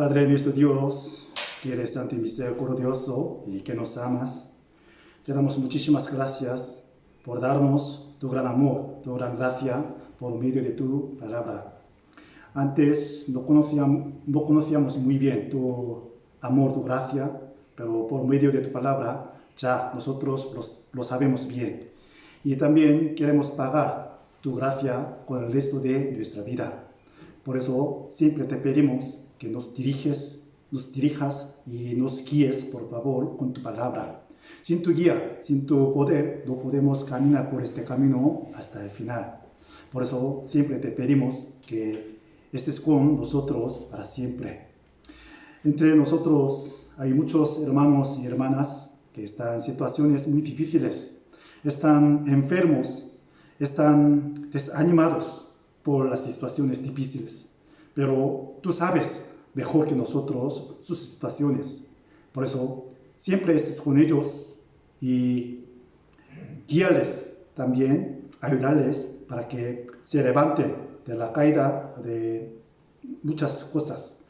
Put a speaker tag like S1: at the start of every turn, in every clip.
S1: Padre nuestro Dios, que eres santo y misericordioso y que nos amas, te damos muchísimas gracias por darnos tu gran amor, tu gran gracia por medio de tu palabra. Antes no conocíamos muy bien tu amor, tu gracia, pero por medio de tu palabra ya nosotros lo sabemos bien. Y también queremos pagar tu gracia con el resto de nuestra vida. Por eso siempre te pedimos que nos dirijas y nos guíes, por favor, con tu palabra. Sin tu guía, sin tu poder, no podemos caminar por este camino hasta el final. Por eso siempre te pedimos que estés con nosotros para siempre. Entre nosotros hay muchos hermanos y hermanas que están en situaciones muy difíciles, están enfermos, están desanimados por las situaciones difíciles. Pero tú sabes mejor que nosotros sus situaciones. Por eso siempre estés con ellos y guíales también, ayudarles para que se levanten de la caída de muchas cosas.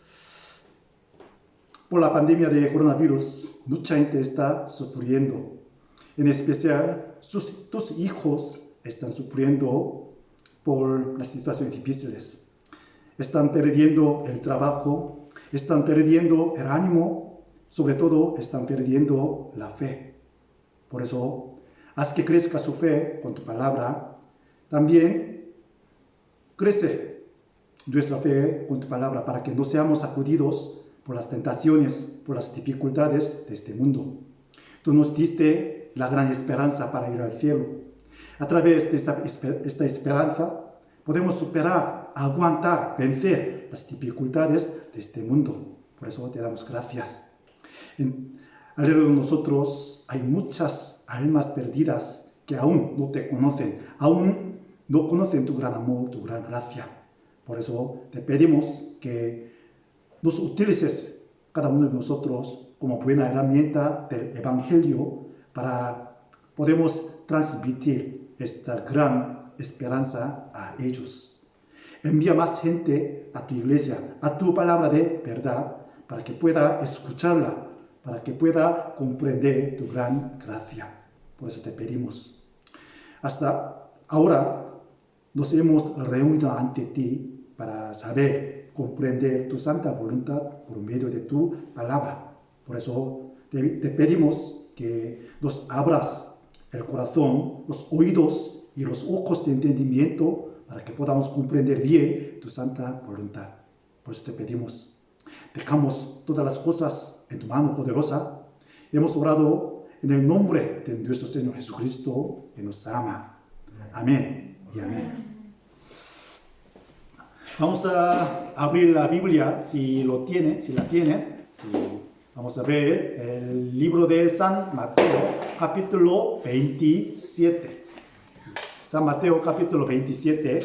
S1: Por la pandemia de coronavirus, mucha gente está sufriendo. En especial, tus hijos están sufriendo por las situaciones difíciles. Están perdiendo el trabajo, están perdiendo el ánimo, sobre todo están perdiendo la fe. Por eso, haz que crezca su fe con tu palabra. También crece nuestra fe con tu palabra para que no seamos sacudidos por las tentaciones, por las dificultades de este mundo. Tú nos diste la gran esperanza para ir al cielo. A través de esta esperanza podemos superar, aguantar, vencer las dificultades de este mundo. Por eso te damos gracias. Alrededor de nosotros hay muchas almas perdidas que aún no te conocen, aún no conocen tu gran amor, tu gran gracia. Por eso te pedimos que nos utilices cada uno de nosotros como buena herramienta del Evangelio para podemos transmitir esta gran esperanza a ellos. Envía más gente a tu iglesia, a tu palabra de verdad, para que pueda escucharla, para que pueda comprender tu gran gracia. Por eso te pedimos. Hasta ahora nos hemos reunido ante ti para saber, comprender tu santa voluntad por medio de tu palabra. Por eso te pedimos que nos abras el corazón, los oídos y los ojos de entendimiento para que podamos comprender bien tu santa voluntad. Por eso te pedimos, dejamos todas las cosas en tu mano poderosa. Hemos orado en el nombre de nuestro Señor Jesucristo, que nos ama. Amén y amén. Vamos a abrir la Biblia, si la tiene. Vamos a ver el libro de San Mateo, capítulo 27. San Mateo, capítulo 27,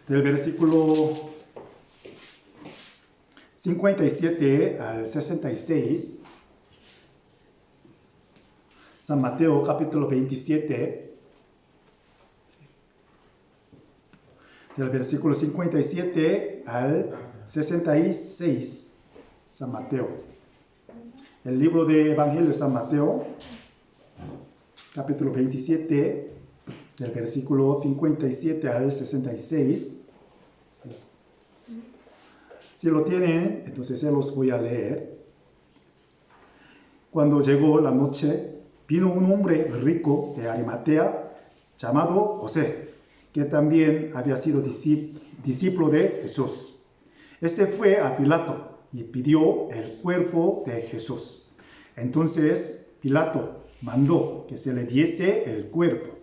S1: del versículo 57 al 66. San Mateo, capítulo 27, del versículo 57 al 66. San Mateo. El libro de Evangelio de San Mateo, capítulo 27, del versículo 57 al 66. Si lo tienen, entonces se los voy a leer. Cuando llegó la noche, vino un hombre rico de Arimatea, llamado José, que también había sido discípulo de Jesús. Este fue a Pilato y pidió el cuerpo de Jesús. Entonces Pilato mandó que se le diese el cuerpo.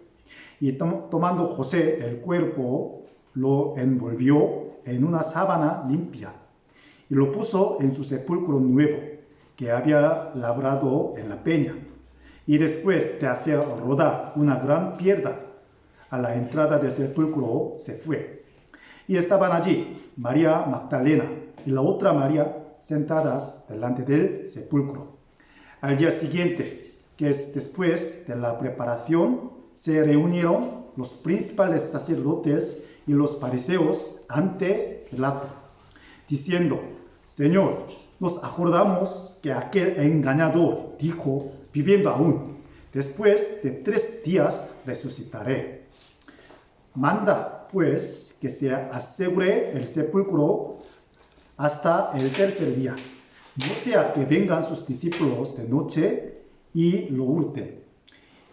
S1: Y tomando José el cuerpo, lo envolvió en una sábana limpia y lo puso en su sepulcro nuevo, que había labrado en la peña. Y después de hacer rodar una gran piedra a la entrada del sepulcro, se fue. Y estaban allí María Magdalena y la otra María sentadas delante del sepulcro. Al día siguiente, que es después de la preparación, se reunieron los principales sacerdotes y los fariseos ante Pilato, diciendo: Señor, nos acordamos que aquel engañador dijo, viviendo aún, después de 3 días resucitaré. Manda, pues, que se asegure el sepulcro hasta el 3er día. No sea que vengan sus discípulos de noche y lo hurten,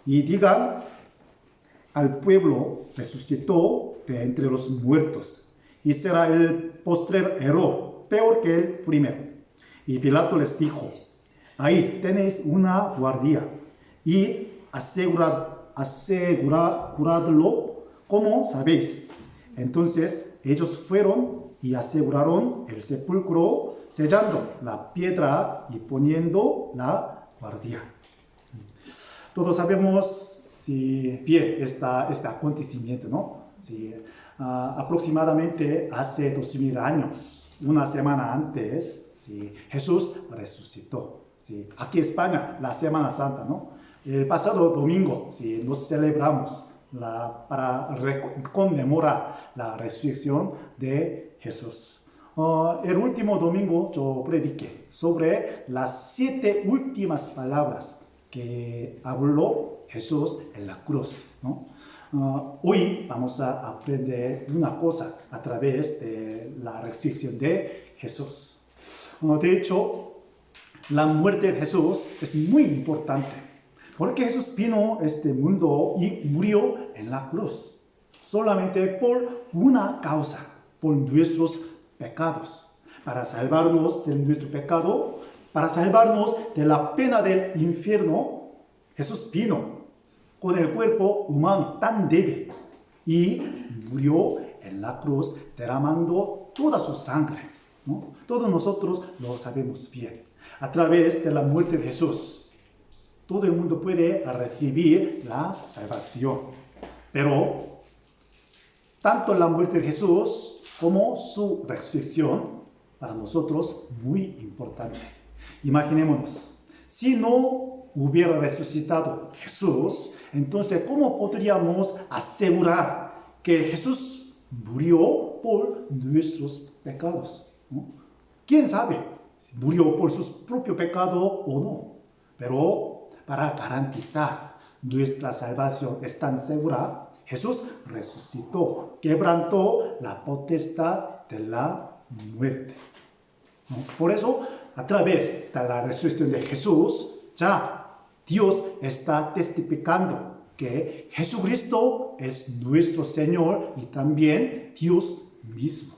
S1: y digan al pueblo: resucitó de entre los muertos, y será el postrer error peor que el primero. Y Pilato les dijo: ahí tenéis una guardia, y aseguradlo como sabéis. Entonces ellos fueron y aseguraron el sepulcro, sellando la piedra y poniendo la guardia. Todos sabemos bien este acontecimiento, ¿no? Sí, aproximadamente hace 2000 años, una semana antes, sí, Jesús resucitó. Sí, aquí en España, la Semana Santa, ¿no? El pasado domingo, sí, nos celebramos para conmemorar la resurrección de Jesús. El último domingo yo prediqué sobre las 7 últimas palabras que habló Jesús en la cruz, ¿no? Hoy vamos a aprender una cosa a través de la resurrección de Jesús. De hecho, la muerte de Jesús es muy importante, porque Jesús vino a este mundo y murió en la cruz, solamente por una causa, por nuestros pecados, para salvarnos de nuestro pecado, para salvarnos de la pena del infierno. Jesús vino con el cuerpo humano tan débil y murió en la cruz derramando toda su sangre, ¿no? Todos nosotros lo sabemos bien. A través de la muerte de Jesús, todo el mundo puede recibir la salvación. Pero tanto la muerte de Jesús como su resurrección, para nosotros muy importante. Imaginémonos, si no hubiera resucitado Jesús, entonces ¿cómo podríamos asegurar que Jesús murió por nuestros pecados, ¿no? ¿Quién sabe si murió por su propio pecado o no? Pero para garantizar nuestra salvación es tan segura, Jesús resucitó, quebrantó la potestad de la muerte, ¿no? Por eso, a través de la resurrección de Jesús, ya Dios está testificando que Jesucristo es nuestro Señor y también Dios mismo.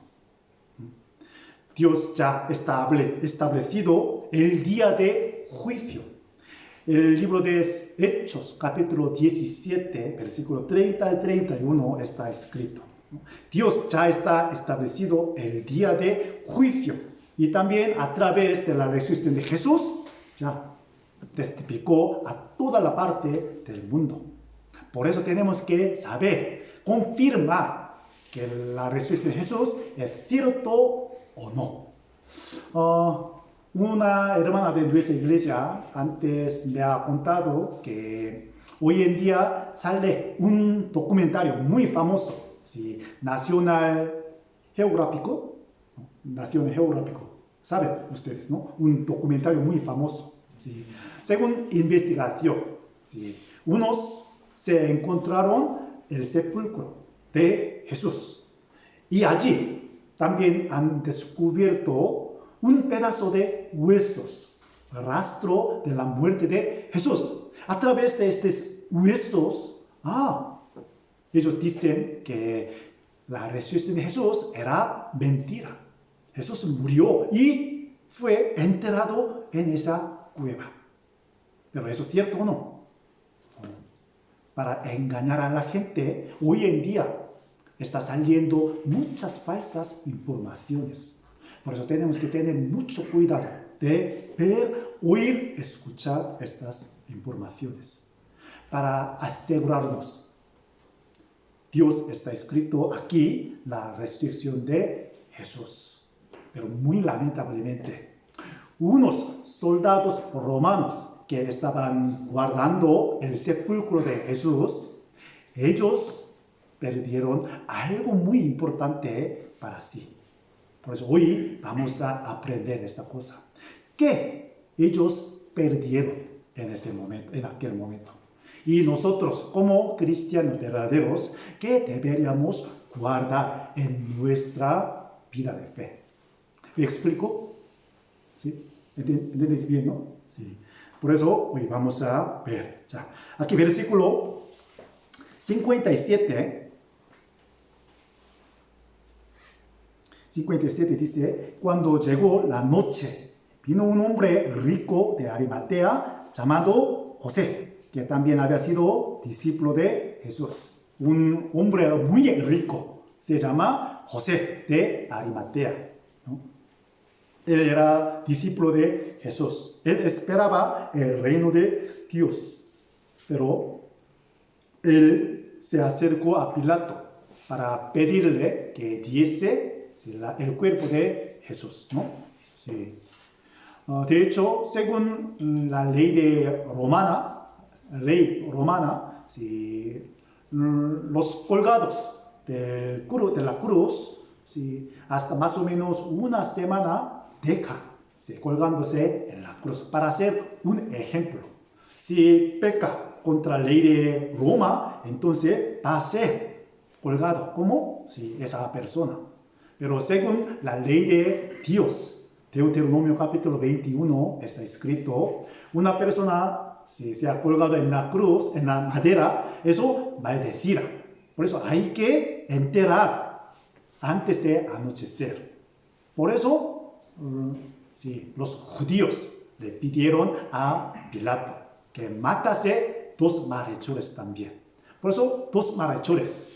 S1: Dios ya está establecido el día de juicio. El libro de Hechos, capítulo 17, versículo 30 y 31 está escrito: Dios ya está establecido el día de juicio, y también a través de la resurrección de Jesús ya testificó a toda la parte del mundo. Por eso tenemos que saber, confirmar que la resurrección de Jesús es cierto o no. Una hermana de nuestra iglesia antes me ha contado que hoy en día sale un documentario muy famoso, ¿sí? National Geographic, saben ustedes, ¿no? Un documentario muy famoso, ¿sí? Según investigación, ¿sí? Unos se encontraron el sepulcro de Jesús, y allí también han descubierto un pedazo de huesos, rastro de la muerte de Jesús. A través de estos huesos, ellos dicen que la resurrección de Jesús era mentira. Jesús murió y fue enterrado en esa cueva. ¿Pero eso es cierto o no? Para engañar a la gente, hoy en día está saliendo muchas falsas informaciones. Por eso tenemos que tener mucho cuidado de ver, oír, escuchar estas informaciones para asegurarnos. Dios está escrito aquí la resurrección de Jesús. Pero muy lamentablemente, unos soldados romanos que estaban guardando el sepulcro de Jesús, ellos perdieron algo muy importante para sí. Por eso hoy vamos a aprender esta cosa. ¿Qué ellos perdieron en ese momento, en aquel momento? Y nosotros, como cristianos verdaderos, ¿qué deberíamos guardar en nuestra vida de fe? ¿Me explico? ¿Sí? ¿Entendéis bien, no? Sí. Por eso hoy vamos a ver. 자, aquí versículo 57. 57 dice, cuando llegó la noche, vino un hombre rico de Arimatea llamado José, que también había sido discípulo de Jesús. Un hombre muy rico, se llama José de Arimatea, ¿no? Él era discípulo de Jesús. Él esperaba el reino de Dios, pero él se acercó a Pilato para pedirle que diese el cuerpo de Jesús, ¿no? Sí. De hecho, según la ley romana, sí, los colgados de la cruz, sí, hasta más o menos una semana dejan, sí, colgándose en la cruz para hacer un ejemplo. Si peca contra la ley de Roma, entonces va a ser colgado como sí, esa persona. Pero según la ley de Dios, Deuteronomio capítulo 21 está escrito, una persona si se ha colgado en la cruz, en la madera, eso maldecirá. Por eso hay que enterrar antes de anochecer. Por eso, sí, los judíos le pidieron a Pilato que matase 2 malhechores también. Por eso, 2 malhechores,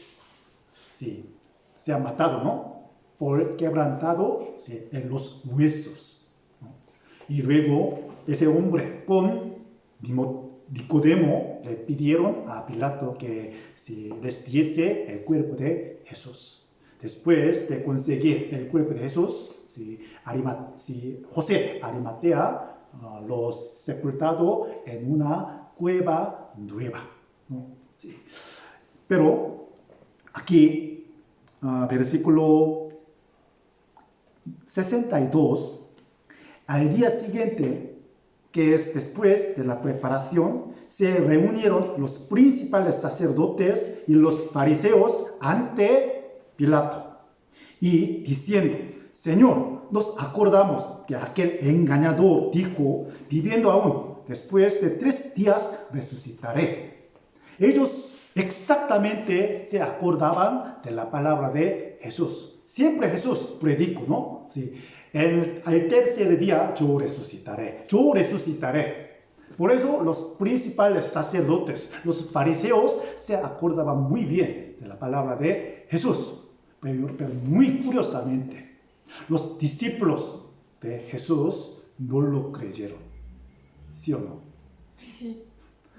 S1: sí, se han matado, ¿no? Por quebrantado, sí, en los huesos, ¿no? Y luego, ese hombre con Nicodemo le pidieron a Pilato que si les diese el cuerpo de Jesús. Después de conseguir el cuerpo de Jesús, José Arimatea los sepultado en una cueva nueva, ¿no? Sí. Pero aquí, versículo 62, al día siguiente, que es después de la preparación, se reunieron los principales sacerdotes y los fariseos ante Pilato, y diciendo, Señor, nos acordamos que aquel engañador dijo, viviendo aún, después de 3 días resucitaré. Ellos exactamente se acordaban de la palabra de Jesús. Siempre Jesús predicó, ¿no? Sí. Al tercer día yo resucitaré. Yo resucitaré. Por eso los principales sacerdotes, los fariseos, se acordaban muy bien de la palabra de Jesús. Pero muy curiosamente, los discípulos de Jesús no lo creyeron. ¿Sí o no? Sí.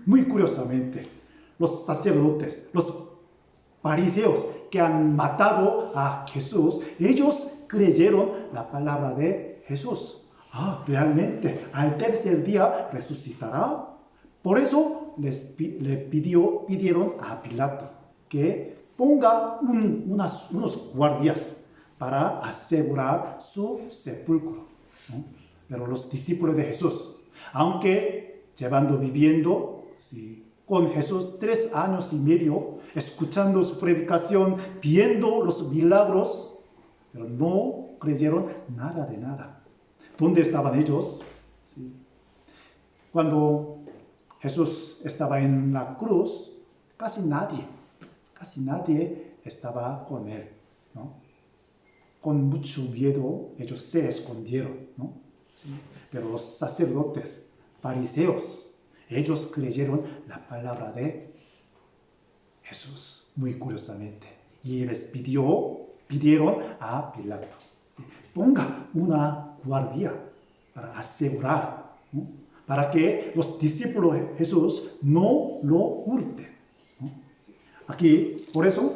S1: Muy curiosamente, los sacerdotes, los fariseos que han matado a Jesús, ellos creyeron la palabra de Jesús. Realmente, al tercer día resucitará. Por eso le pidieron a Pilato que ponga unos guardias para asegurar su sepulcro, ¿no? Pero los discípulos de Jesús, aunque viviendo sí, con Jesús 3 años y medio, escuchando su predicación, viendo los milagros, pero no creyeron nada de nada. ¿Dónde estaban ellos? Sí. Cuando Jesús estaba en la cruz, casi nadie estaba con él, ¿no? Con mucho miedo, ellos se escondieron, ¿no? Sí. Pero los sacerdotes, fariseos, ellos creyeron la palabra de Jesús, muy curiosamente. Y les pidieron a Pilato, ¿sí? Ponga una guardia para asegurar, ¿no? Para que los discípulos de Jesús no lo hurten, ¿no? Aquí, por eso,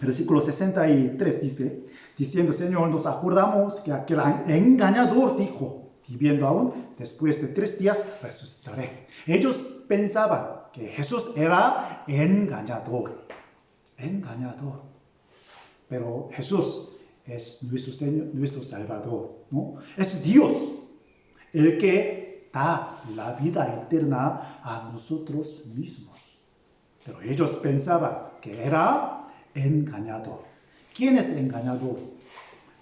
S1: versículo 63 dice, diciendo, Señor, nos acordamos que aquel engañador dijo, viviendo aún, después de 3 días resucitaré. Ellos pensaban que Jesús era engañador. engañador. Pero Jesús es nuestro Señor, nuestro Salvador, ¿no? Es Dios el que da la vida eterna a nosotros mismos. Pero ellos pensaban que era engañador. ¿Quién es engañador?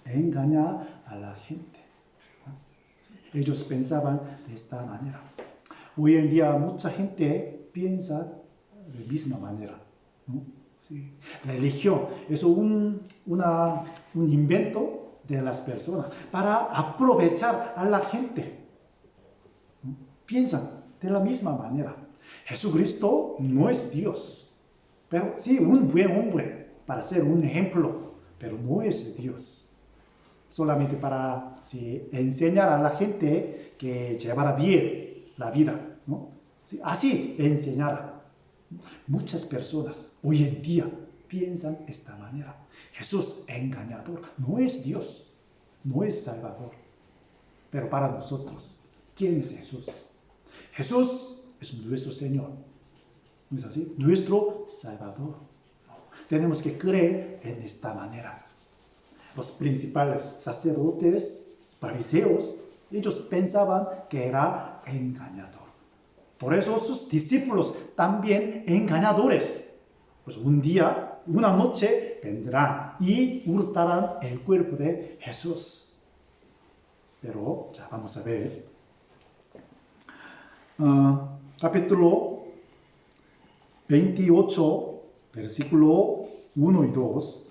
S1: Engaña a la gente. Ellos pensaban de esta manera. Hoy en día mucha gente piensa de la misma manera, ¿no? Sí. Religión es un invento de las personas para aprovechar a la gente. ¿No? Piensan de la misma manera. Jesucristo no es Dios, pero sí un buen hombre para ser un ejemplo, pero no es Dios. Solamente para enseñar a la gente que llevara bien la vida, ¿no? Sí, así enseñara. Muchas personas hoy en día piensan de esta manera. Jesús engañador, no es Dios, no es Salvador. Pero para nosotros, ¿quién es Jesús? Jesús es nuestro Señor, ¿no es así? Nuestro Salvador. Tenemos que creer en esta manera. Los principales sacerdotes, fariseos, ellos pensaban que era engañador. Por eso sus discípulos también engañadores. Pues un día, una noche, vendrán y hurtarán el cuerpo de Jesús. Pero ya vamos a ver. Capítulo 28, versículo 1 y 2.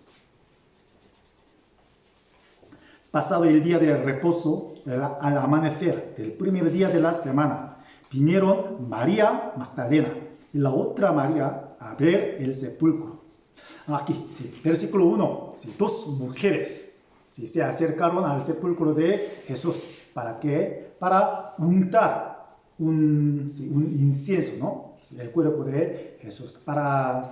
S1: Pasado el día del reposo, al amanecer del primer día de la semana, vinieron María Magdalena y la otra María a ver el sepulcro. Aquí, sí, versículo 1, sí, dos mujeres sí, se acercaron al sepulcro de Jesús. ¿Para qué? Para untar un incienso, ¿no? Sí, el cuerpo de Jesús, para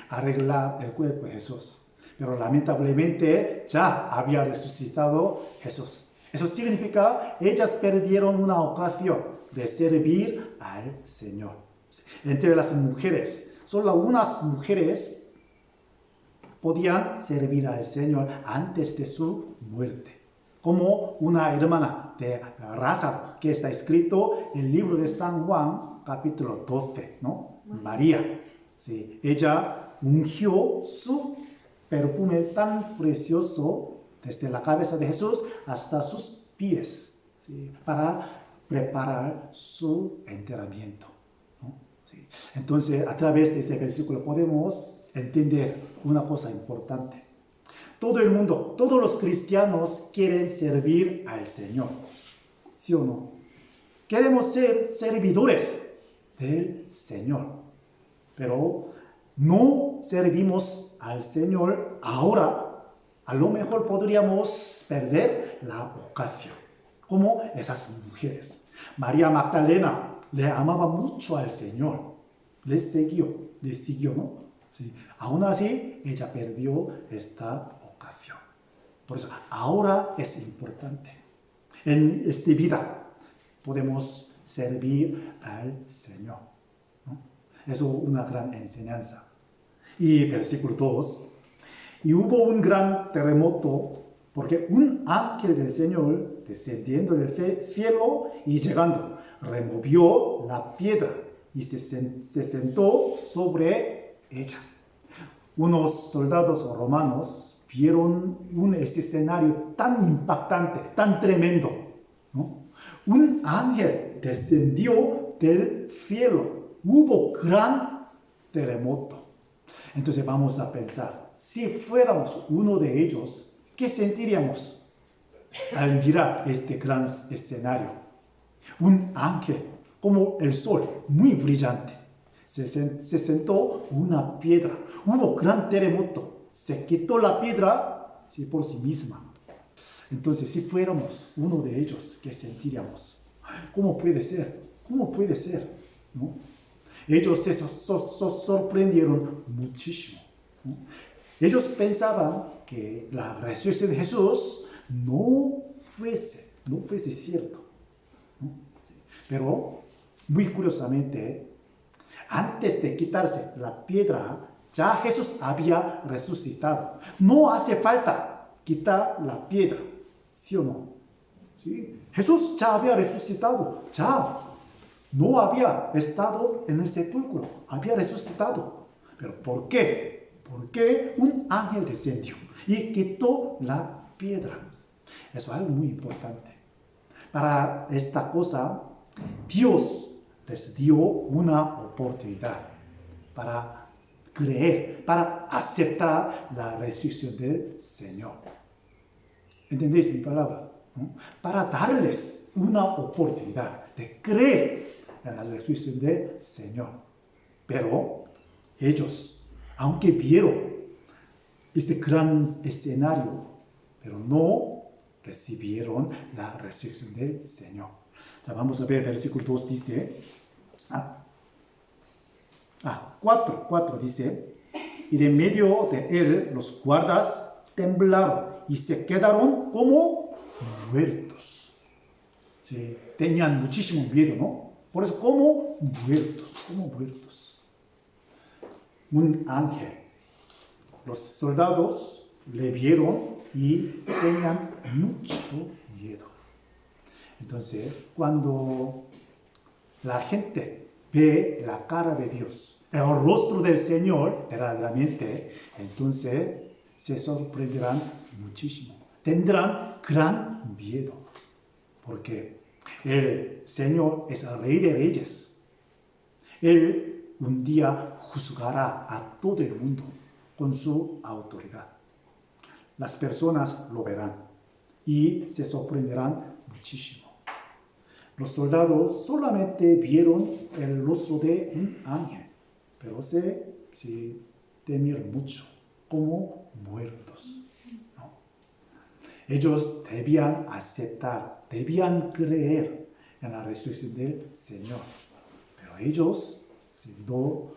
S1: arreglar el cuerpo de Jesús. Pero lamentablemente ya había resucitado Jesús. Eso significa ellas perdieron una ocasión de servir al Señor. Entre las mujeres, solo unas mujeres podían servir al Señor antes de su muerte. Como una hermana de Lázaro, que está escrito en el libro de San Juan, capítulo 12, ¿no? María. Sí, ella ungió su perfume tan precioso desde la cabeza de Jesús hasta sus pies, ¿sí? Para preparar su enterramiento, ¿no? Sí. Entonces, a través de este versículo podemos entender una cosa importante. Todo el mundo, todos los cristianos quieren servir al Señor, ¿sí o no? Queremos ser servidores del Señor, pero no servimos al Señor ahora. A lo mejor podríamos perder la ocasión, como esas mujeres. María Magdalena le amaba mucho al Señor, le siguió, ¿no? Sí. Aún así, ella perdió esta ocasión. Por eso, ahora es importante. En esta vida podemos servir al Señor, ¿no? Eso es una gran enseñanza. Y versículo 2. Y hubo un gran terremoto, porque un ángel del Señor, descendiendo del cielo y llegando, removió la piedra y se sentó sobre ella. Unos soldados romanos vieron un escenario tan impactante, tan tremendo, ¿no? Un ángel descendió del cielo. Hubo gran terremoto. Entonces vamos a pensar, si fuéramos uno de ellos, ¿qué sentiríamos al mirar este gran escenario? Un ángel, como el sol, muy brillante. Se sentó una piedra. Hubo gran terremoto. Se quitó la piedra por sí misma. Entonces, si fuéramos uno de ellos, ¿qué sentiríamos? ¿Cómo puede ser? ¿Cómo puede ser? ¿No? Ellos se sorprendieron muchísimo, ¿no? Ellos pensaban que la resurrección de Jesús no fuese cierto, ¿no? Pero, muy curiosamente, antes de quitarse la piedra, Ya Jesús había resucitado. No hace falta quitar la piedra, ¿sí o no? ¿Sí? Jesús ya había resucitado, ya no había estado en el sepulcro, había resucitado. ¿Pero por qué? Porque un ángel descendió y quitó la piedra. Eso es algo muy importante. Para esta cosa, Dios les dio una oportunidad para creer, para aceptar la resurrección del Señor. ¿Entendéis mi palabra? ¿No? Para darles una oportunidad de creer en la resurrección del Señor. Pero ellos, aunque vieron este gran escenario, pero no recibieron la resurrección del Señor. Ya vamos a ver, versículo 2 dice, 4 dice, y de medio de él los guardas temblaron y se quedaron como muertos. Sí, tenían muchísimo miedo, ¿no? Por eso, como muertos. Un ángel. Los soldados le vieron y tenían mucho miedo. Entonces, cuando la gente ve la cara de Dios, el rostro del Señor, verdaderamente, entonces se sorprenderán muchísimo. Tendrán gran miedo, porque el Señor es el Rey de Reyes. Él un día juzgará a todo el mundo con su autoridad. Las personas lo verán y se sorprenderán muchísimo. Los soldados solamente vieron el rostro de un ángel, pero se temieron mucho, como muertos, ¿no? Ellos debían aceptar, debían creer en la resurrección del Señor, pero ellos no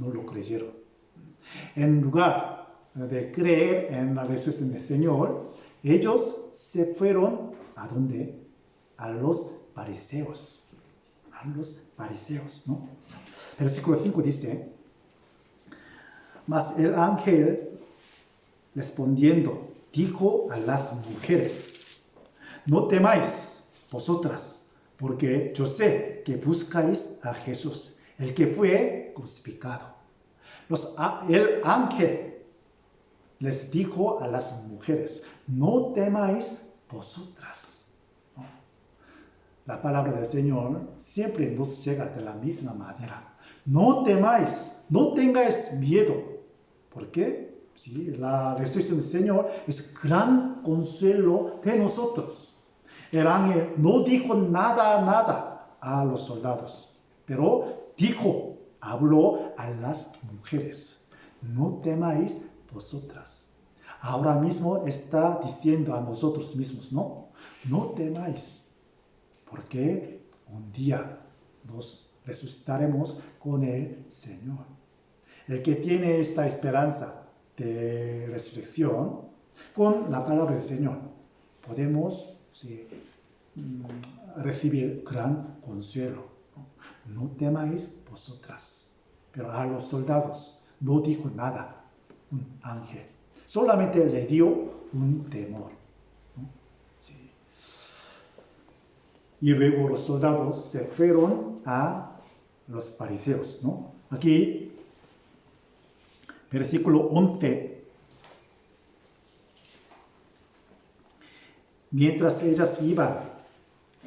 S1: lo creyeron. En lugar de creer en la resurrección del Señor, ellos se fueron ¿a dónde? A los fariseos. ¿No? Versículo 5 dice, mas el ángel respondiendo dijo a las mujeres, no temáis vosotras, porque yo sé que buscáis a Jesús, el que fue crucificado. El ángel les dijo a las mujeres, no temáis vosotras. ¿No? La palabra del Señor siempre nos llega de la misma manera. No temáis, no tengáis miedo. ¿Por qué? Sí, la resurrección del Señor es gran consuelo de nosotros. El ángel no dijo nada a los soldados, pero habló a las mujeres. No temáis vosotras. Ahora mismo está diciendo a nosotros mismos, no temáis, porque un día nos resucitaremos con el Señor. El que tiene esta esperanza de resurrección, con la palabra del Señor, podemos recibir gran consuelo. No temáis vosotras. Pero a los soldados no dijo nada un ángel. Solamente le dio un temor. ¿No? Sí. Y luego los soldados se fueron a los fariseos, ¿no? Aquí, versículo 11. Mientras ellas iban,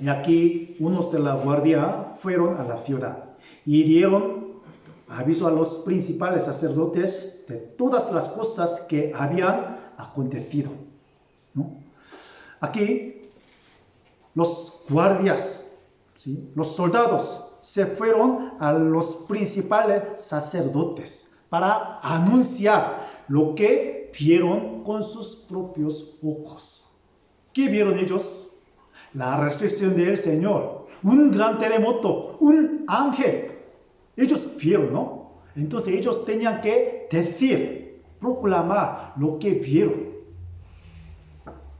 S1: y aquí unos de la guardia fueron a la ciudad y dieron aviso a los principales sacerdotes de todas las cosas que habían acontecido, ¿no? Aquí los guardias, ¿sí? Los soldados se fueron a los principales sacerdotes para anunciar lo que vieron con sus propios ojos. ¿Qué vieron ellos? La resurrección del Señor, un gran terremoto, un ángel. Ellos vieron, ¿no? Entonces ellos tenían que decir, proclamar lo que vieron.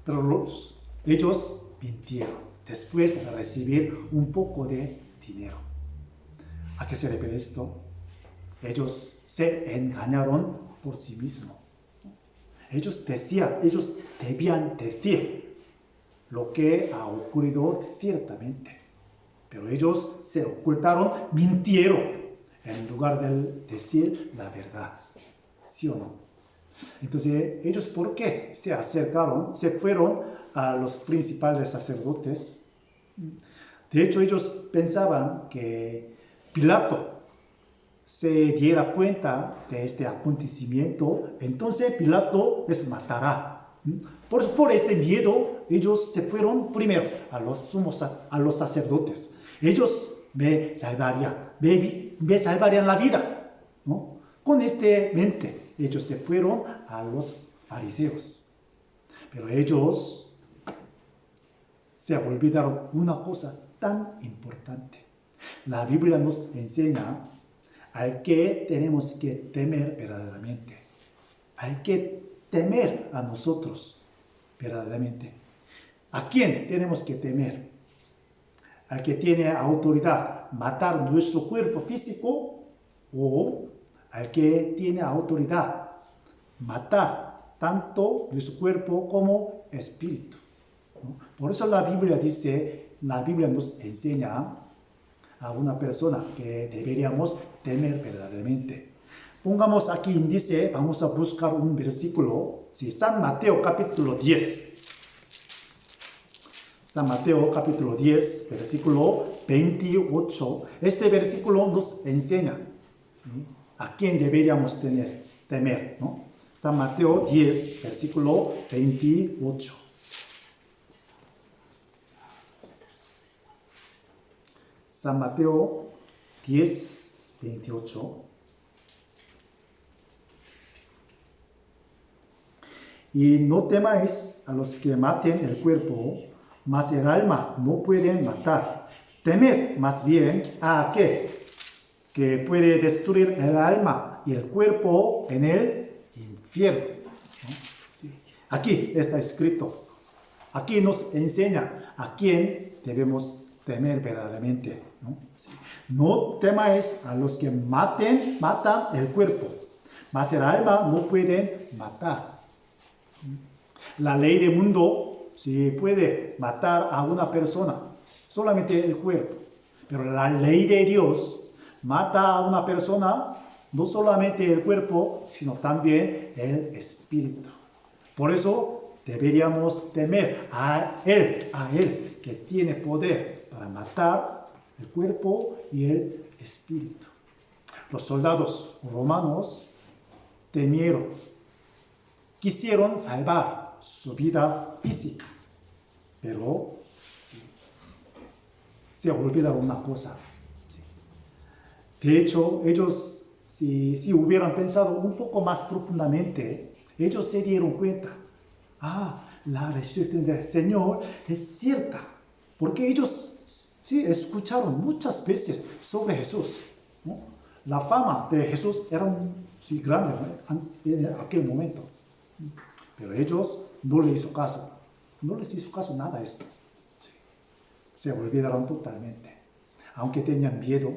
S1: Pero ellos mintieron después de recibir un poco de dinero. ¿A qué se refiere esto? Ellos se engañaron por sí mismos. Ellos debían decir lo que ha ocurrido ciertamente, pero ellos se ocultaron, mintieron, en lugar de decir la verdad. ¿Sí o no? Entonces, ellos, ¿por qué se acercaron? Se fueron a los principales sacerdotes. De hecho, ellos pensaban que Pilato se diera cuenta de este acontecimiento, entonces Pilato les matará. Por este miedo, ellos se fueron primero a los sacerdotes. Ellos me salvarían la vida, ¿no? Con este mente, ellos se fueron a los fariseos. Pero ellos se olvidaron una cosa tan importante. La Biblia nos enseña al que tenemos que temer verdaderamente. Hay que temer a nosotros verdaderamente. ¿A quién tenemos que temer? Al que tiene autoridad matar nuestro cuerpo físico, o al que tiene autoridad matar tanto nuestro cuerpo como espíritu, ¿no? Por eso la Biblia nos enseña a una persona que deberíamos temer verdaderamente. Pongamos aquí índice, vamos a buscar un versículo, sí, San Mateo capítulo 10. San Mateo capítulo 10, versículo 28. Este versículo nos enseña, ¿sí?, a quién deberíamos temer, ¿no? San Mateo 10, versículo 28. San Mateo 10, 28. Y no temáis a los que maten el cuerpo, mas el alma no pueden matar. Temed más bien a aquel que puede destruir el alma y el cuerpo en el infierno, ¿no? Sí. Aquí está escrito. Aquí nos enseña a quién debemos temer verdaderamente, ¿no? Sí. No temáis a los que matan el cuerpo, mas el alma no pueden matar. La ley del mundo sí puede matar a una persona, solamente el cuerpo, pero la ley de Dios mata a una persona no solamente el cuerpo, sino también el espíritu. Por eso deberíamos temer a Él que tiene poder para matar el cuerpo y el espíritu. Los soldados romanos temieron, quisieron salvar su vida física, pero sí, se olvidaron una cosa. Sí. De hecho, ellos, si hubieran pensado un poco más profundamente, ellos se dieron cuenta, la resurrección del Señor es cierta, porque ellos sí escucharon muchas veces sobre Jesús, ¿no? La fama de Jesús era grande, ¿no?, en aquel momento. Pero ellos no les hizo caso nada a esto. Se olvidaron totalmente. Aunque tenían miedo,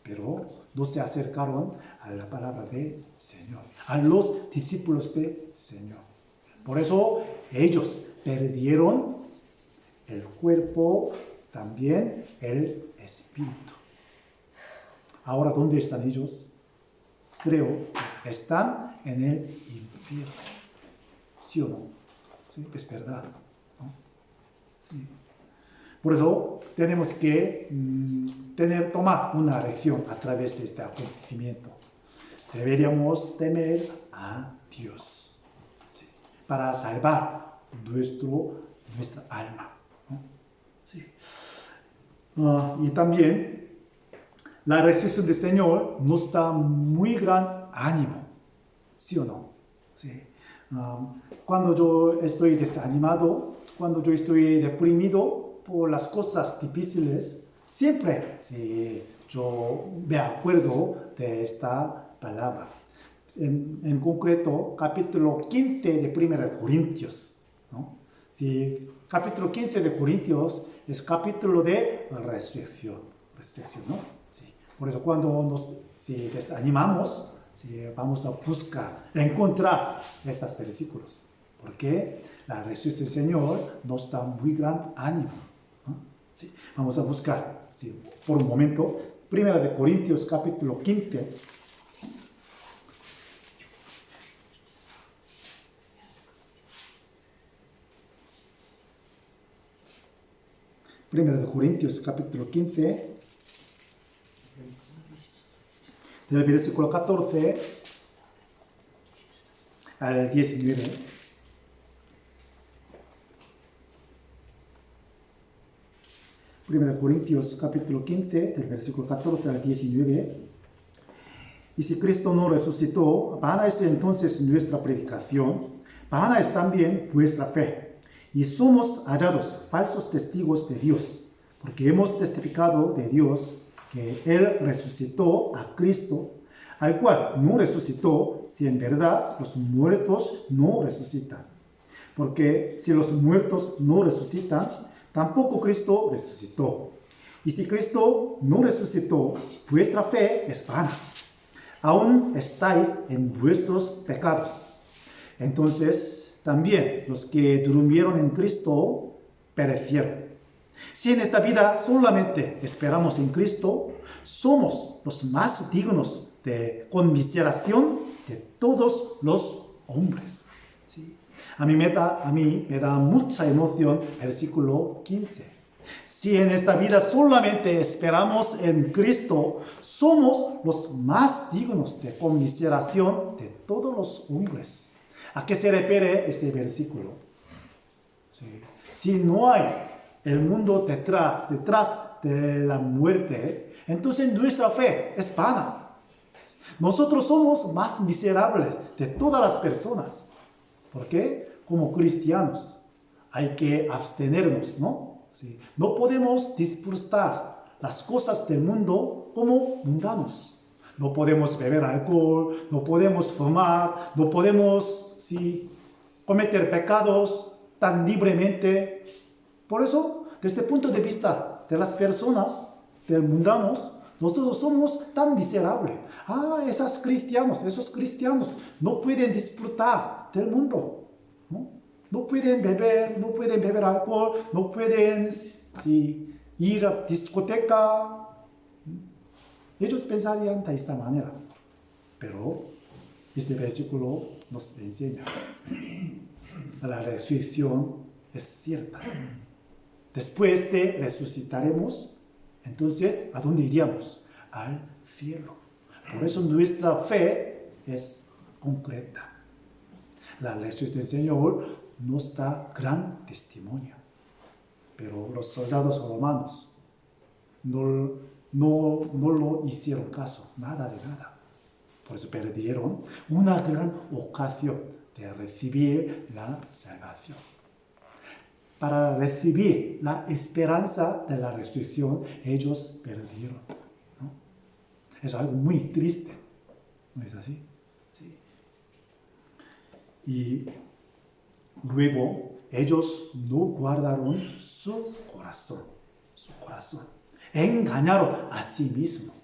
S1: pero no se acercaron a la palabra del Señor, a los discípulos del Señor. Por eso ellos perdieron el cuerpo, también el espíritu. Ahora, ¿dónde están ellos? Creo que están en el infierno. ¿Sí o no? ¿Sí? Es verdad, ¿no? Sí. Por eso tenemos que tomar una lección a través de este acontecimiento. Deberíamos temer a Dios, ¿sí?, para salvar nuestra alma, ¿no? Sí. Y también la resurrección del Señor nos da muy gran ánimo, ¿sí o no? Sí. Cuando yo estoy desanimado, cuando yo estoy deprimido por las cosas difíciles, siempre sí, yo me acuerdo de esta palabra. En concreto, capítulo 15 de 1 Corintios, ¿no? Sí, capítulo 15 de Corintios es capítulo de resurrección, ¿no? Sí. Por eso cuando nos desanimamos, Sí, vamos a buscar, encontrar estos versículos. Porque la resurrección del Señor nos da muy gran ánimo, ¿no? Sí, vamos a buscar, sí, por un momento, 1 Corintios capítulo 15. 1 Corintios capítulo 15, del versículo 14 al 19. 1 Corintios capítulo 15, del versículo 14 al 19. Y si Cristo no resucitó, vana es entonces nuestra predicación, vana es también vuestra fe. Y somos hallados falsos testigos de Dios, porque hemos testificado de Dios que Él resucitó a Cristo, al cual no resucitó si en verdad los muertos no resucitan. Porque si los muertos no resucitan, tampoco Cristo resucitó. Y si Cristo no resucitó, vuestra fe es vana. Aún estáis en vuestros pecados. Entonces, también los que durmieron en Cristo perecieron. Si en esta vida solamente esperamos en Cristo, somos los más dignos de conmiseración de todos los hombres. ¿Sí? A mí me da mucha emoción el versículo 15. Si en esta vida solamente esperamos en Cristo, somos los más dignos de conmiseración de todos los hombres. ¿A qué se refiere este versículo? Sí. Si no hay el mundo detrás de la muerte, entonces nuestra fe es vana. Nosotros somos más miserables de todas las personas. ¿Por qué? Como cristianos hay que abstenernos, ¿no? Sí. No podemos disfrutar las cosas del mundo como mundanos. No podemos beber alcohol, no podemos fumar, no podemos cometer pecados tan libremente. Por eso, desde el punto de vista de las personas, de los mundanos, nosotros somos tan miserables. Esos cristianos no pueden disfrutar del mundo, ¿no? No pueden beber alcohol, no pueden ir a discoteca. Ellos pensarían de esta manera. Pero este versículo nos enseña. La resurrección es cierta. Después de resucitaremos, entonces, ¿a dónde iríamos? Al cielo. Por eso nuestra fe es concreta. La resurrección del Señor nos da gran testimonio. Pero los soldados romanos no lo hicieron caso, nada de nada. Por eso perdieron una gran ocasión de recibir la salvación. Para recibir la esperanza de la resurrección, ellos perdieron, ¿no? Es algo muy triste, ¿no es así? Sí. Y luego ellos no guardaron su corazón. Engañaron a sí mismos.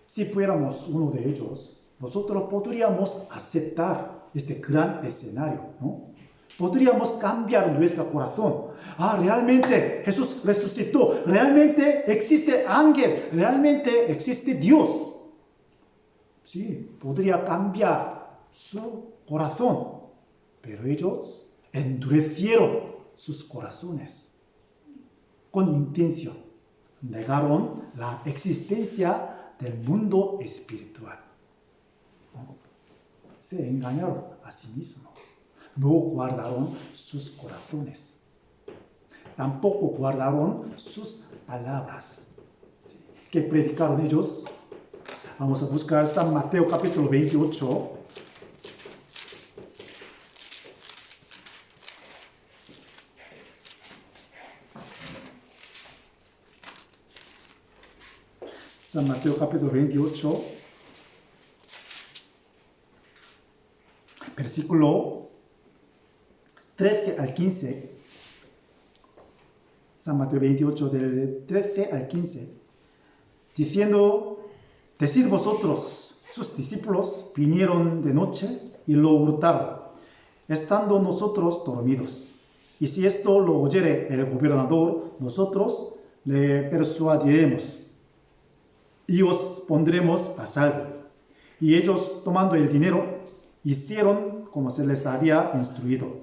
S1: Si fuéramos uno de ellos, nosotros podríamos aceptar este gran escenario, ¿no? Podríamos cambiar nuestro corazón. Realmente Jesús resucitó. Realmente existe ángel. Realmente existe Dios. Sí, podría cambiar su corazón. Pero ellos endurecieron sus corazones con intención. Negaron la existencia del mundo espiritual. Se engañaron a sí mismos. No guardaron sus corazones. Tampoco guardaron sus palabras. ¿Sí? ¿Qué predicaron ellos? Vamos a buscar San Mateo capítulo 28. San Mateo capítulo 28, versículo 13 al 15. San Mateo 28, del 13 al 15. Diciendo, decid vosotros, sus discípulos vinieron de noche y lo hurtaron, estando nosotros dormidos. Y si esto lo oyere el gobernador, nosotros le persuadiremos y os pondremos a salvo. Y ellos, tomando el dinero, hicieron como se les había instruido.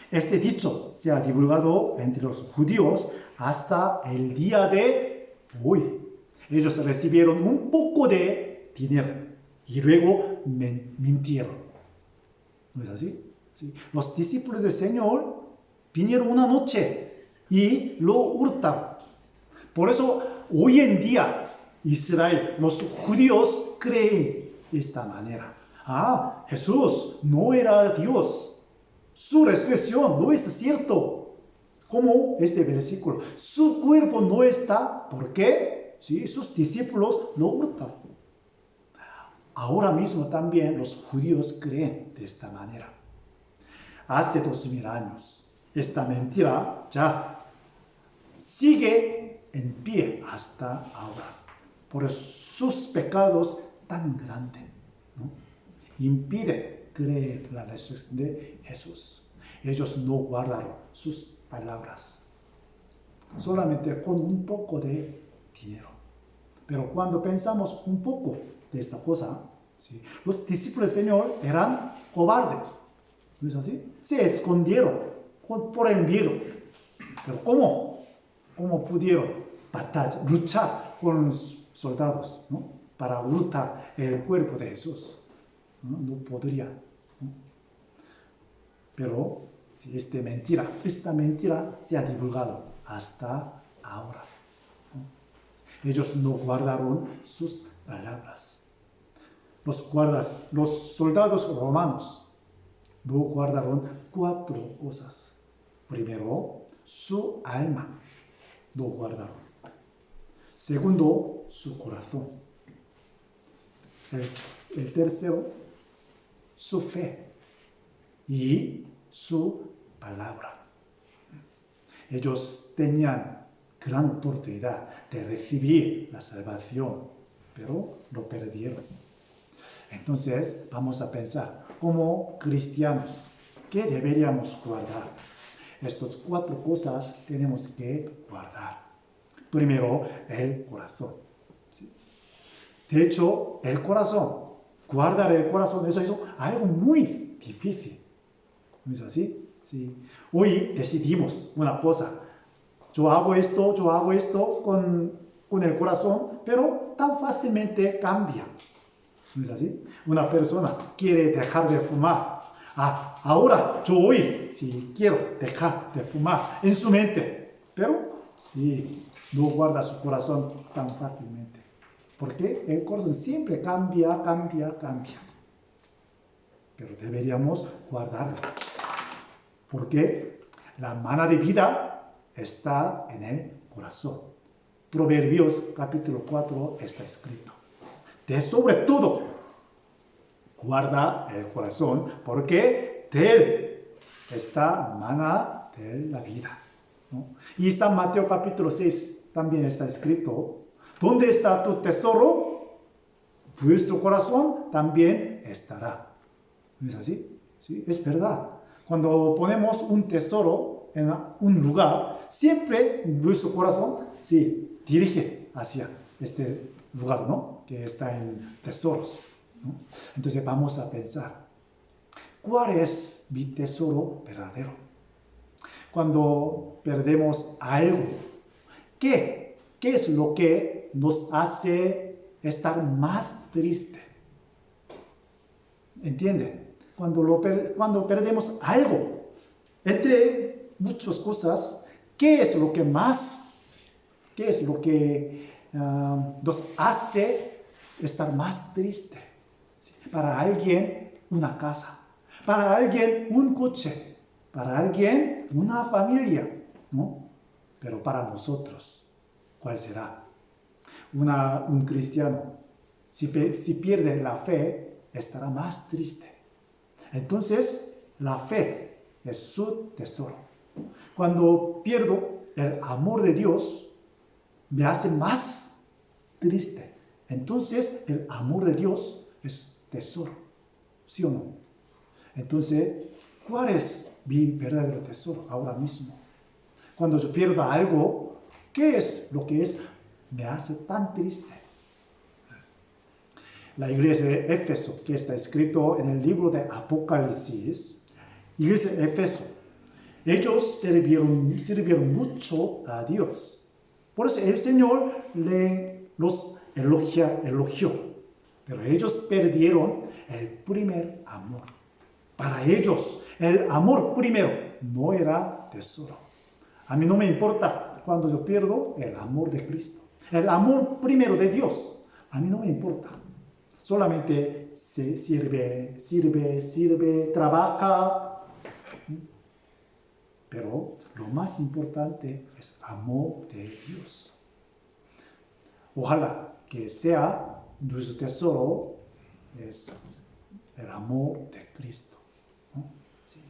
S1: Este dicho se ha divulgado entre los judíos hasta el día de hoy. Ellos recibieron un poco de dinero y luego mintieron. ¿No es así? Sí. Los discípulos del Señor vinieron una noche y lo hurtaron. Por eso hoy en día Israel, los judíos creen de esta manera. Jesús no era Dios. Su resurrección no es cierto. Como este versículo. Su cuerpo no está. ¿Por qué? Sí, sus discípulos lo hurtan. Ahora mismo también los judíos creen de esta manera. Hace 2000 años, esta mentira ya sigue en pie hasta ahora. Por sus pecados tan grandes, ¿no? Impide creer la resurrección de Jesús. Ellos no guardaron sus palabras, solamente con un poco de dinero. Pero cuando pensamos un poco de esta cosa, ¿sí? Los discípulos del Señor eran cobardes, ¿no es así? Se escondieron por el miedo. Pero ¿cómo pudieron luchar con los soldados, ¿no? Para hurtar el cuerpo de Jesús? No podría, ¿no? Pero si esta mentira se ha divulgado hasta ahora, ¿no? Ellos no guardaron sus palabras. Los soldados romanos no guardaron 4 cosas. Primero, su alma no guardaron. Segundo, su corazón. El tercero, su fe y su palabra. Ellos tenían gran oportunidad de recibir la salvación, pero lo perdieron. Entonces, vamos a pensar, como cristianos, ¿qué deberíamos guardar? Estas 4 cosas tenemos que guardar. Primero, el corazón. ¿Sí? De hecho, guardar el corazón, eso es algo muy difícil. ¿No es así? Sí. Hoy decidimos una cosa. Yo hago esto con el corazón, pero tan fácilmente cambia. ¿No es así? Una persona quiere dejar de fumar. Ahora yo hoy sí quiero dejar de fumar en su mente, pero sí, no guarda su corazón tan fácilmente. Porque el corazón siempre cambia. Pero deberíamos guardarlo. Porque la mana de vida está en el corazón. Proverbios capítulo 4 está escrito. De sobre todo, guarda el corazón, porque de él está mana de la vida, ¿no? Y San Mateo capítulo 6 también está escrito. ¿Dónde está tu tesoro? Vuestro corazón también estará. ¿No es así? ¿Sí? Es verdad. Cuando ponemos un tesoro en un lugar, siempre nuestro corazón dirige hacia este lugar, ¿no? Que está en tesoros, ¿no? Entonces vamos a pensar, ¿cuál es mi tesoro verdadero? Cuando perdemos algo, ¿qué es lo que nos hace estar más triste? ¿Entiende? Cuando perdemos algo, entre muchas cosas, ¿qué es lo que nos hace estar más triste? ¿Sí? Para alguien, una casa. Para alguien, un coche. Para alguien, una familia, ¿no? Pero para nosotros, ¿cuál será? Un cristiano, si pierde la fe, estará más triste. Entonces, la fe es su tesoro. Cuando pierdo el amor de Dios, me hace más triste. Entonces, el amor de Dios es tesoro, ¿sí o no? Entonces, ¿cuál es mi verdadero tesoro ahora mismo? Cuando yo pierdo algo, ¿qué es lo que me hace tan triste? La iglesia de Éfeso, que está escrito en el libro de Apocalipsis, iglesia de Éfeso, ellos sirvieron mucho a Dios. Por eso el Señor los elogió. Pero ellos perdieron el primer amor. Para ellos, el amor primero no era tesoro. A mí no me importa cuando yo pierdo el amor de Cristo. El amor primero de Dios, a mí no me importa. Solamente se sirve, trabaja. Pero lo más importante es amor de Dios. Ojalá que sea nuestro tesoro es el amor de Cristo, ¿no? Sí.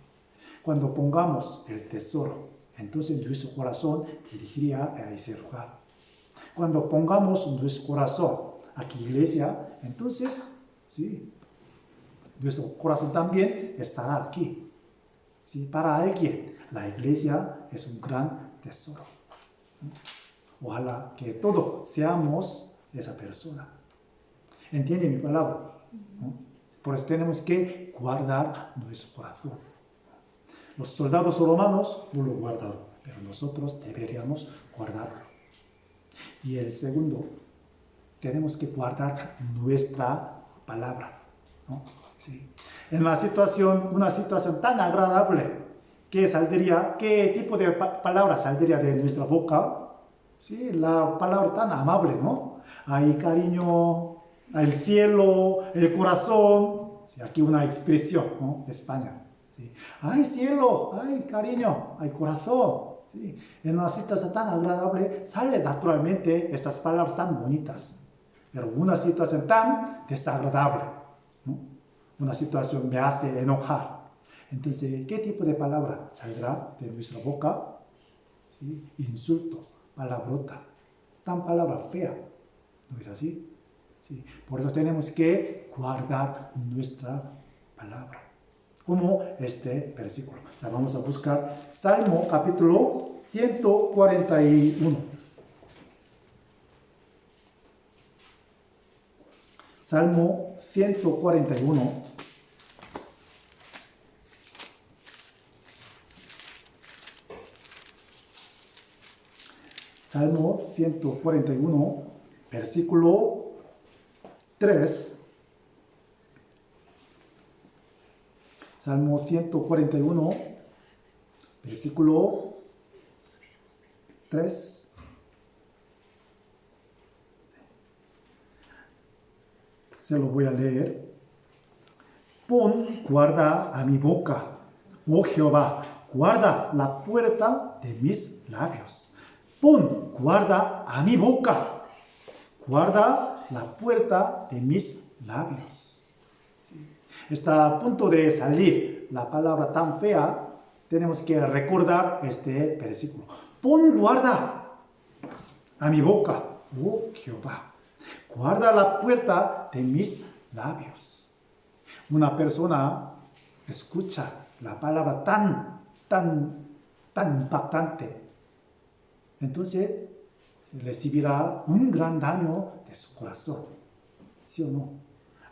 S1: Cuando pongamos el tesoro, entonces nuestro corazón dirigiría a ese lugar. Cuando pongamos nuestro corazón aquí, iglesia, entonces, sí, nuestro corazón también estará aquí. Sí, para alguien, la iglesia es un gran tesoro. Ojalá que todos seamos esa persona. ¿Entiende mi palabra? ¿No? Por eso tenemos que guardar nuestro corazón. Los soldados romanos no lo guardaron, pero nosotros deberíamos guardarlo. Y el segundo, tenemos que guardar nuestra palabra, ¿no? Sí. En una situación tan agradable, ¿qué tipo de palabra saldría de nuestra boca? Sí, la palabra tan amable, ¿no? Hay cariño, el cielo, el corazón. Sí, aquí una expresión, ¿no? De España. Sí. Hay cielo, hay cariño, hay corazón. Sí. En una situación tan agradable sale naturalmente estas palabras tan bonitas. Pero una situación tan desagradable, ¿no? Una situación me hace enojar. Entonces, ¿qué tipo de palabra saldrá de nuestra boca? ¿Sí? Insulto, palabrota, tan palabra fea. ¿No es así? ¿Sí? Por eso tenemos que guardar nuestra palabra. Como este versículo. Ya vamos a buscar Salmo capítulo 141. Salmo 141. Salmo 141, versículo 3. Salmo 141, versículo 3. Se lo voy a leer. Pon guarda a mi boca, oh Jehová, guarda la puerta de mis labios. Pon guarda a mi boca, guarda la puerta de mis labios. Sí. Está a punto de salir la palabra tan fea, tenemos que recordar este versículo. Pon guarda a mi boca, oh Jehová, guarda la puerta de mis labios. Una persona escucha la palabra tan impactante, entonces recibirá un gran daño de su corazón. ¿Sí o no?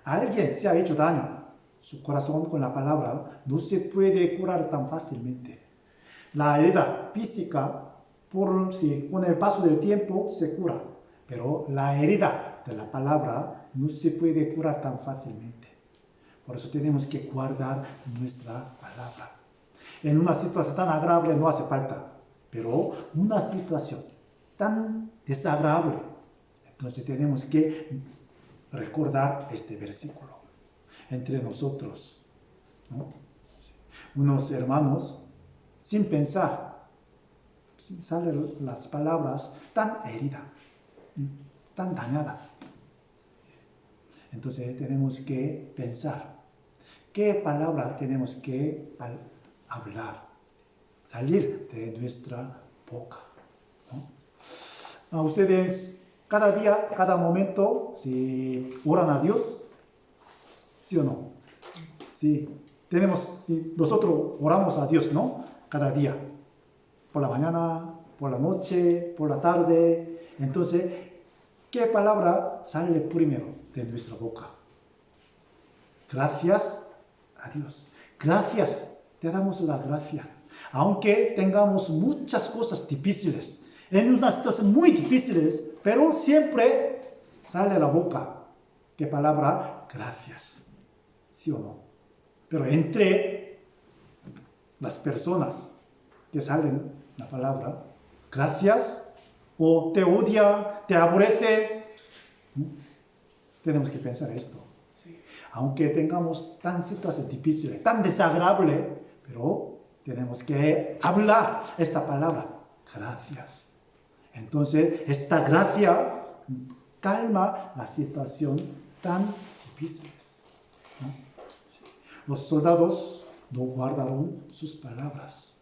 S1: Alguien se ha hecho daño. Su corazón con la palabra no se puede curar tan fácilmente. La herida física, con el paso del tiempo, se cura. Pero la herida de la palabra no se puede curar tan fácilmente. Por eso tenemos que guardar nuestra palabra. En una situación tan agradable no hace falta. Pero una situación tan desagradable, entonces tenemos que recordar este versículo entre nosotros, ¿no? Unos hermanos, sin pensar, salen las palabras tan heridas, tan dañadas. Entonces tenemos que pensar qué palabra tenemos que hablar, salir de nuestra boca, ¿no? Ustedes cada día, cada momento, si oran a Dios, ¿Sí o no? Sí. Sí, nosotros oramos a Dios, ¿no? Cada día. Por la mañana, por la noche, por la tarde. Entonces, ¿qué palabra sale primero de nuestra boca? Gracias a Dios. Gracias. Te damos la gracia. Aunque tengamos muchas cosas difíciles, en unas situaciones muy difíciles, pero siempre sale de la boca. ¿Qué palabra? Gracias. ¿Sí o no? Pero entre las personas que salen la palabra, gracias, o te odia, te aborrece, tenemos que pensar esto. Aunque tengamos tan situación difícil, tan desagradable, pero tenemos que hablar esta palabra, gracias. Entonces, esta gracia calma la situación tan difíciles, ¿no? Los soldados no guardaron sus palabras,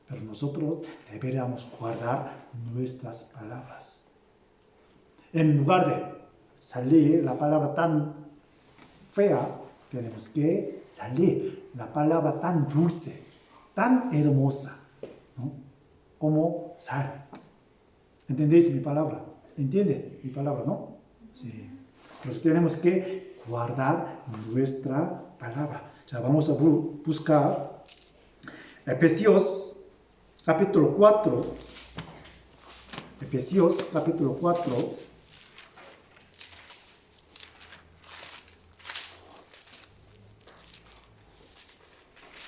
S1: pero nosotros deberíamos guardar nuestras palabras. En lugar de salir la palabra tan fea, tenemos que salir la palabra tan dulce, tan hermosa, ¿no? Como sal. ¿Entendéis mi palabra? ¿Entiende mi palabra, no? Sí. Entonces tenemos que guardar nuestra palabra. Ya vamos a buscar Efesios capítulo 4. Efesios capítulo 4.